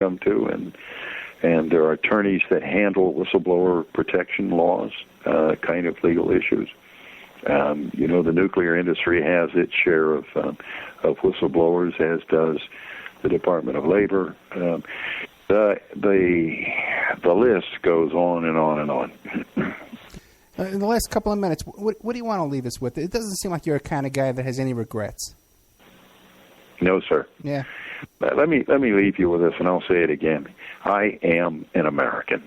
come to, and there are attorneys that handle whistleblower protection laws, kind of legal issues. The nuclear industry has its share of whistleblowers, as does the Department of Labor. The list goes on and on and on. In the last couple of minutes, what do you want to leave us with? It doesn't seem like you're a kind of guy that has any regrets. No, sir. Yeah. Let me leave you with this, and I'll say it again. I am an American,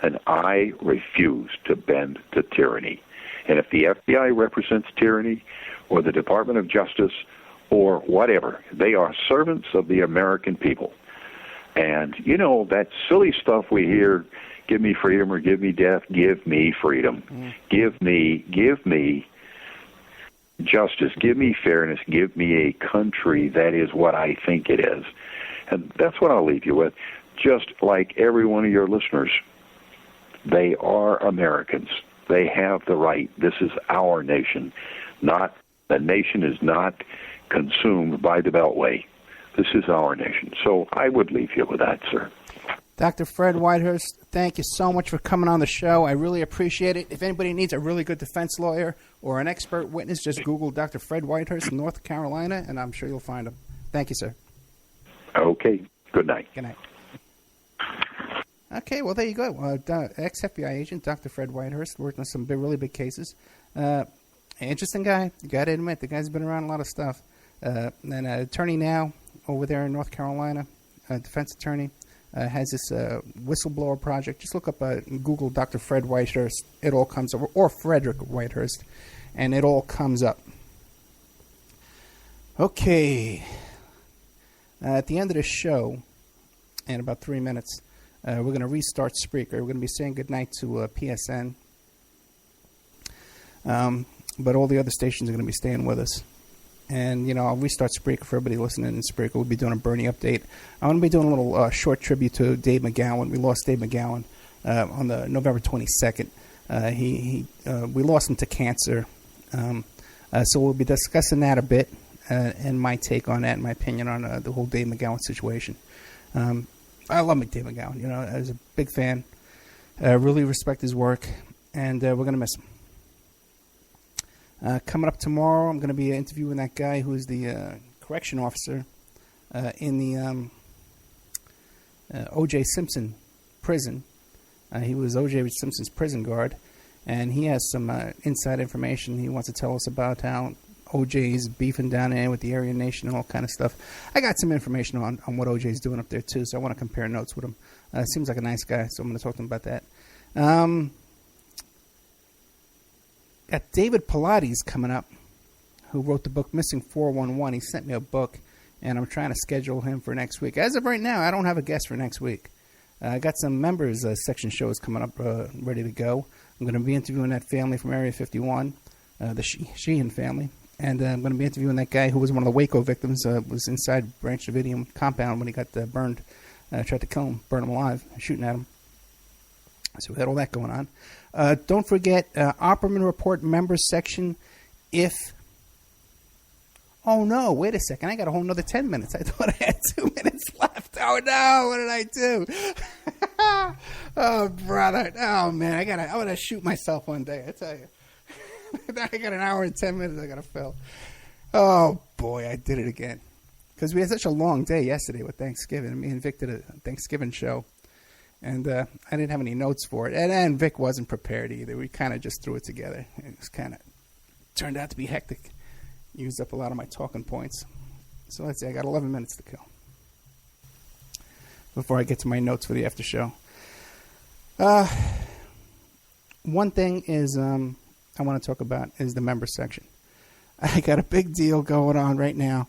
and I refuse to bend to tyranny. And if the FBI represents tyranny, or the Department of Justice, or whatever, they are servants of the American people. And, that silly stuff we hear, give me freedom or give me death, give me freedom. Give me justice, give me fairness, give me a country that is what I think it is. And that's what I'll leave you with. Just like every one of your listeners, they are Americans. They have the right. This is our nation. The nation is not consumed by the Beltway. This is our nation. So I would leave you with that, sir. Dr. Fred Whitehurst, thank you so much for coming on the show. I really appreciate it. If anybody needs a really good defense lawyer or an expert witness, just Google Dr. Fred Whitehurst, North Carolina, and I'm sure you'll find him. Thank you, sir. Okay. Good night. Good night. Okay, well, there you go. Ex-FBI agent Dr. Fred Whitehurst worked on some really big cases. Interesting guy. You got to admit, the guy's been around a lot of stuff. And an attorney now over there in North Carolina, a defense attorney. Has this whistleblower project. Just look up Google Dr. Fred Whitehurst. It all comes up, or Frederick Whitehurst, and it all comes up. Okay. At the end of the show, in about 3 minutes, we're going to restart Spreaker. We're going to be saying goodnight to PSN. But all the other stations are going to be staying with us. And, I'll restart Spreaker for everybody listening in Spreaker. We'll be doing a Bernie update. I'm going to be doing a little short tribute to Dave McGowan. We lost Dave McGowan on the November 22nd. We lost him to cancer. So we'll be discussing that a bit and my take on that and my opinion on the whole Dave McGowan situation. I love Dave McGowan. I was a big fan. Really respect his work. And we're going to miss him. Coming up tomorrow, I'm going to be interviewing that guy who's the correction officer in the O.J. Simpson prison. He was O.J. Simpson's prison guard, and he has some inside information. He wants to tell us about how O.J.'s beefing down there with the Aryan Nation and all kind of stuff. I got some information on what O.J.'s doing up there, too, so I want to compare notes with him. Seems like a nice guy, so I'm going to talk to him about that. Got David Pilates coming up, who wrote the book Missing 411. He sent me a book, and I'm trying to schedule him for next week. As of right now, I don't have a guest for next week. I got some members section shows coming up ready to go. I'm going to be interviewing that family from Area 51, the Sheehan family. And I'm going to be interviewing that guy who was one of the Waco victims, was inside Branch Davidium compound when he got burned, tried to kill him, burn him alive, shooting at him. So we had all that going on. Don't forget, Opperman Report members section. Oh, no, wait a second. I got a whole another 10 minutes. I thought I had 2 minutes left. Oh, no, what did I do? Oh, brother. Oh, man, I'm going to shoot myself one day, I tell you. I got an hour and 10 minutes I got to fill. Oh, boy, I did it again. Because we had such a long day yesterday with Thanksgiving. Me and Vic did a Thanksgiving show. And I didn't have any notes for it. And Vic wasn't prepared either. We kind of just threw it together. It was kind of turned out to be hectic. Used up a lot of my talking points. So let's see, I got 11 minutes to kill before I get to my notes for the after show. One thing is I want to talk about is the member section. I got a big deal going on right now.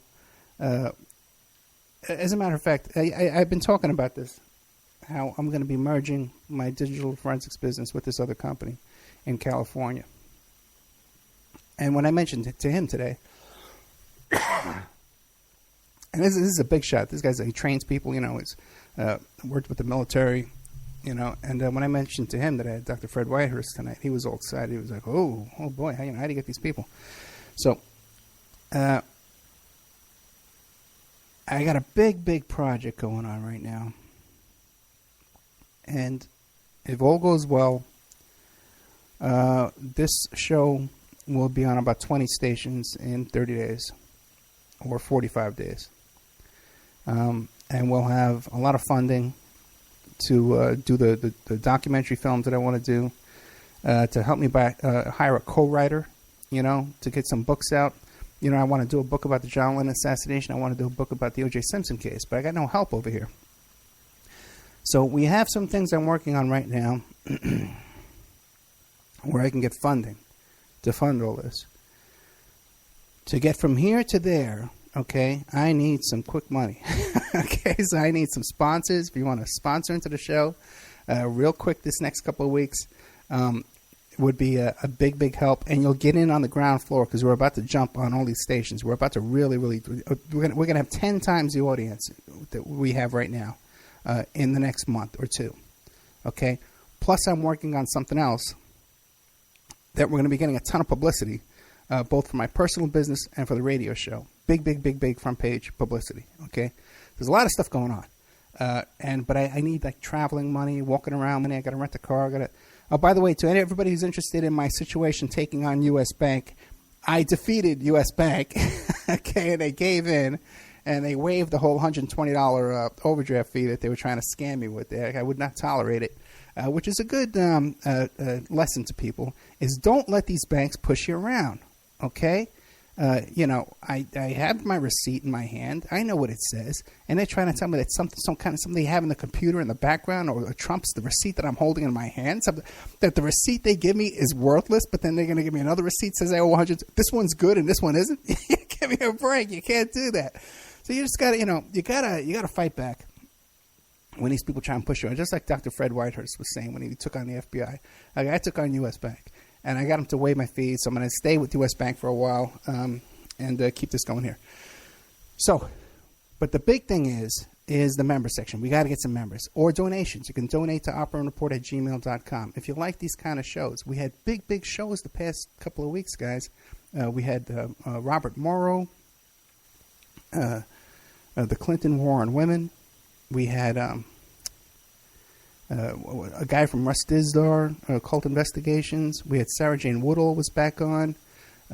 As a matter of fact, I've been talking about this, how I'm going to be merging my digital forensics business with this other company in California. And when I mentioned it to him today, and this is a big shot. This guy's he trains people, he's worked with the military, and when I mentioned to him that I had Dr. Fred Whitehurst tonight, he was all excited. He was like, oh boy, how do you get these people? So I got a big project going on right now. And if all goes well, this show will be on about 20 stations in 30 days or 45 days. And we'll have a lot of funding to do the documentary films that I want to do, to help me hire a co-writer, to get some books out. I want to do a book about the John Lennon assassination. I want to do a book about the O.J. Simpson case, but I got no help over here. So we have some things I'm working on right now where I can get funding to fund all this. To get from here to there, okay, I need some quick money. Okay, so I need some sponsors. If you want to sponsor into the show, real quick this next couple of weeks, would be a big help. And you'll get in on the ground floor because we're about to jump on all these stations. We're about to really, we're gonna have 10 times the audience that we have right now in the next month or two. Okay, plus I'm working on something else that we're going to be getting a ton of publicity, both for my personal business and for the radio show. Big front page publicity. Okay, there's a lot of stuff going on, but I need like traveling money, walking around money. I got to rent a car. Oh, by the way, to everybody who's interested in my situation taking on U.S. Bank, I defeated U.S. Bank. Okay, and they gave in, and they waived the whole $120 overdraft fee that they were trying to scam me with. I would not tolerate it. Which is a good lesson to people, is don't let these banks push you around, okay? I have my receipt in my hand. I know what it says, and they're trying to tell me that something they have in the computer in the background or trumps the receipt that I'm holding in my hand. That the receipt they give me is worthless, but then they're going to give me another receipt that says I owe 100. This one's good and this one isn't. Give me a break. You can't do that. So you just gotta, you gotta fight back when these people try and push you. Just like Dr. Fred Whitehurst was saying when he took on the FBI. I took on U.S. Bank, and I got him to waive my fees, so I'm going to stay with U.S. Bank for a while and keep this going here. So, but the big thing is the member section. We got to get some members. Or donations. You can donate to operaandreport@gmail.com. If you like these kind of shows. We had big shows the past couple of weeks, guys. We had Robert Morrow, the Clinton War on Women. We had a guy from Russ Dizdar, Occult Investigations. We had Sarah Jane Woodall was back on.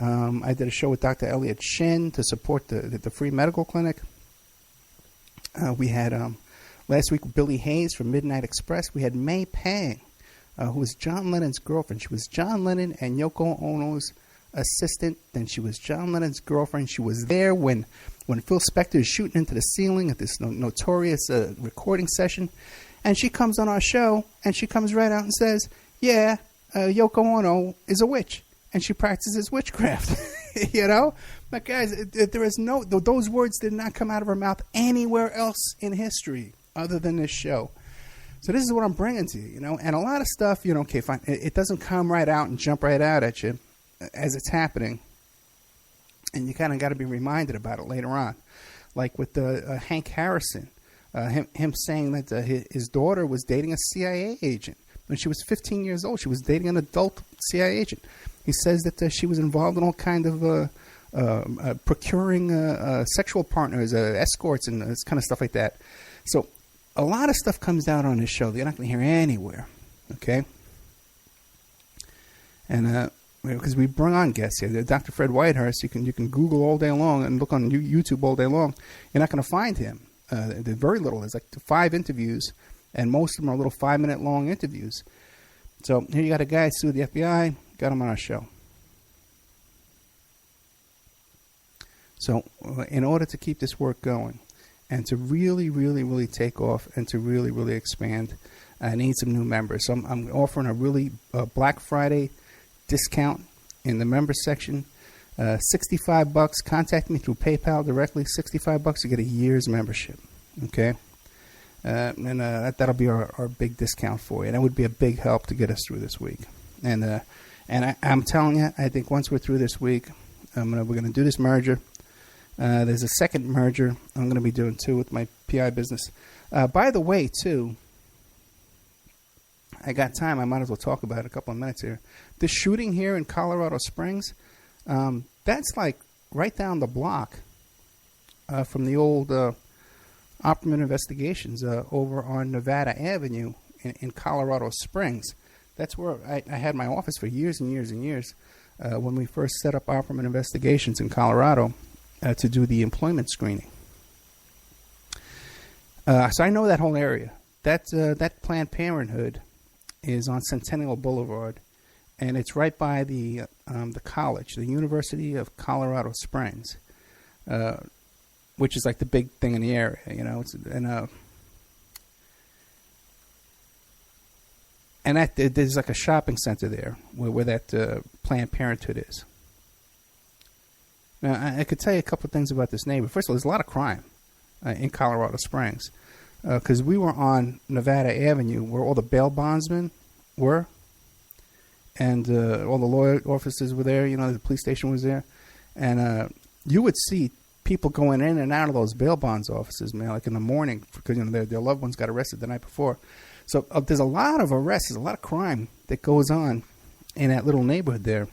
I did a show with Dr. Elliot Shin to support the free medical clinic. We had last week Billy Hayes from Midnight Express. We had May Pang, who was John Lennon's girlfriend. She was John Lennon and Yoko Ono's assistant. Then she was John Lennon's girlfriend. She was there when Phil Spector is shooting into the ceiling at this notorious recording session. And she comes on our show, and she comes right out and says, yeah, Yoko Ono is a witch, and she practices witchcraft. But guys, there is those words did not come out of her mouth anywhere else in history other than this show. So this is what I'm bringing to you, and a lot of stuff, okay, fine. It doesn't come right out and jump right out at you as it's happening. And you kind of got to be reminded about it later on. Like with Hank Harrison, him saying that his daughter was dating a CIA agent. When she was 15 years old, she was dating an adult CIA agent. He says that she was involved in all kind of procuring sexual partners, escorts, and this kind of stuff like that. So a lot of stuff comes out on this show that you're not going to hear anywhere, okay? And because we bring on guests here, Dr. Fred Whitehurst, you can Google all day long and look on YouTube all day long. You're not going to find him. There's very little. There's like 5 interviews, and most of them are little 5-minute long interviews. So here you got a guy sued the FBI, got him on our show. So in order to keep this work going and to really take off and to really expand, I need some new members. So I'm offering a really Black Friday discount in the members section. $65. Contact me through PayPal directly. $65 to get a year's membership. Okay, and that'll be our big discount for you. And that would be a big help to get us through this week. And I'm telling you, I think once we're through this week, we're gonna do this merger. There's a second merger I'm gonna be doing too with my PI business. By the way, too, I got time. I might as well talk about it a couple of minutes here. The shooting here in Colorado Springs, that's like right down the block from the old Opperman investigations over on Nevada Avenue in Colorado Springs. That's where I had my office for years and years and years when we first set up Opperman investigations in Colorado to do the employment screening. So I know that whole area. That Planned Parenthood is on Centennial Boulevard, and it's right by the college, the University of Colorado Springs, which is like the big thing in the area, you know. And there's like a shopping center there where that Planned Parenthood is. Now, I could tell you a couple of things about this neighborhood. First of all, there's a lot of crime in Colorado Springs. Because we were on Nevada Avenue where all the bail bondsmen were, and all the lawyer officers were there, you know, the police station was there. And you would see people going in and out of those bail bonds offices, man, like in the morning, because, you know, their loved ones got arrested the night before. So there's a lot of arrests, there's a lot of crime that goes on in that little neighborhood there.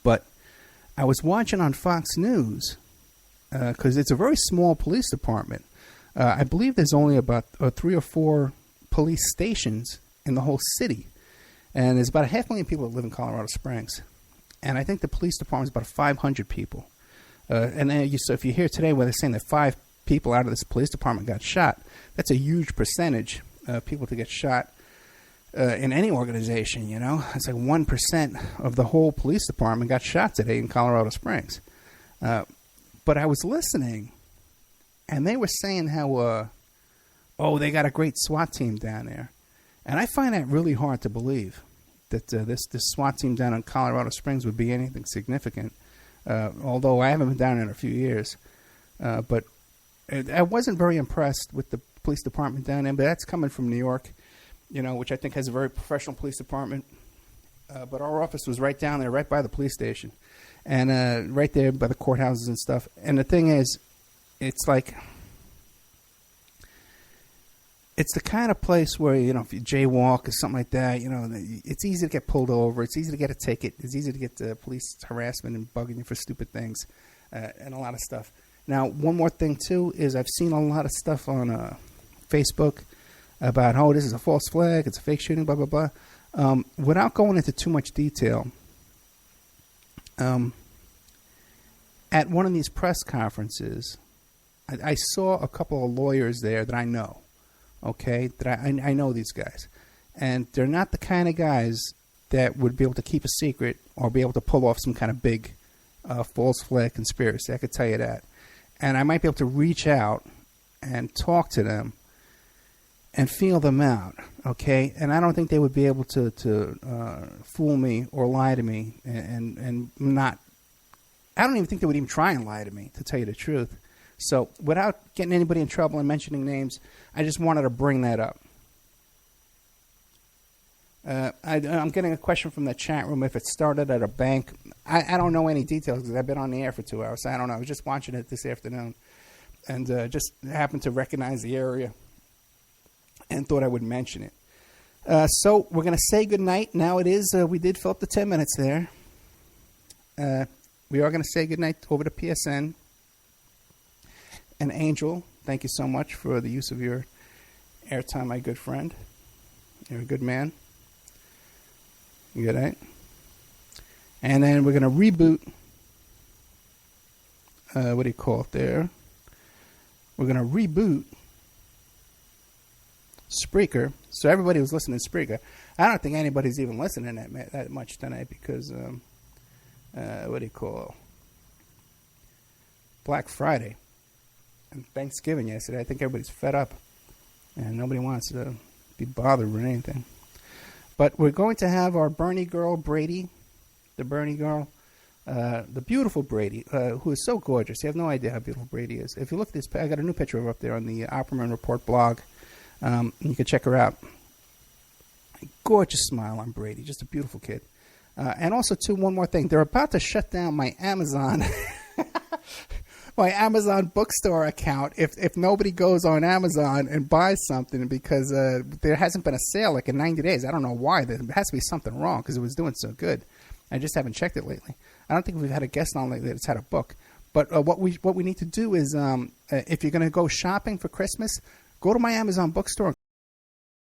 But I was watching on Fox News, because it's a very small police department. I believe there's only about 3 or 4 police stations in the whole city. And there's about 500,000 people that live in Colorado Springs. And I think the police department is about 500 people. And then so if you hear today where they're saying that 5 people out of this police department got shot, that's a huge percentage of people to get shot in any organization, you know. It's like 1% of the whole police department got shot today in Colorado Springs. But I was listening, and they were saying how, they got a great SWAT team down there. And I find that really hard to believe, that this SWAT team down in Colorado Springs would be anything significant, although I haven't been down there in a few years. But I wasn't very impressed with the police department down there, but that's coming from New York, you know, which I think has a very professional police department. But our office was right down there, right by the police station, and right there by the courthouses and stuff. And the thing is, it's like, it's the kind of place where, you know, if you jaywalk or something like that, you know, it's easy to get pulled over. It's easy to get a ticket. It's easy to get police harassment and bugging you for stupid things and a lot of stuff. Now, one more thing, too, is I've seen a lot of stuff on Facebook about, this is a false flag, it's a fake shooting, blah, blah, blah. Without going into too much detail, at one of these press conferences, I saw a couple of lawyers there that I know, okay, that I know these guys. And they're not the kind of guys that would be able to keep a secret or be able to pull off some kind of big false flag conspiracy. I could tell you that. And I might be able to reach out and talk to them and feel them out, okay? And I don't think they would be able to fool me or lie to me and not... I don't even think they would even try and lie to me, to tell you the truth. So without getting anybody in trouble and mentioning names, I just wanted to bring that up. I'm getting a question from the chat room if it started at a bank. I don't know any details because I've been on the air for 2 hours. So I don't know. I was just watching it this afternoon and just happened to recognize the area and thought I would mention it. So we're going to say goodnight. Now it is, we did fill up the 10 minutes there. We are going to say goodnight over to PSN. And Angel, thank you so much for the use of your airtime, my good friend. You're a good man. Good night. And then we're going to reboot. What do you call it there? We're going to reboot Spreaker. So everybody was listening to Spreaker. I don't think anybody's even listening that much tonight because, what do you call it? Black Friday and Thanksgiving yesterday. I think everybody's fed up and nobody wants to be bothered with anything. But we're going to have our Bernie girl, Brady, the Bernie girl, the beautiful Brady, who is so gorgeous. You have no idea how beautiful Brady is. If you look at this, I got a new picture of her up there on the Opperman Report blog. You can check her out. Gorgeous smile on Brady, just a beautiful kid. And also, too, one more thing. They're about to shut down my Amazon my Amazon bookstore account if nobody goes on Amazon and buys something because there hasn't been a sale like in 90 days. I don't know why. There has to be something wrong because it was doing so good. I just haven't checked it lately. I don't think we've had a guest on lately that's had a book. But what we need to do is, if you're going to go shopping for Christmas, go to my Amazon bookstore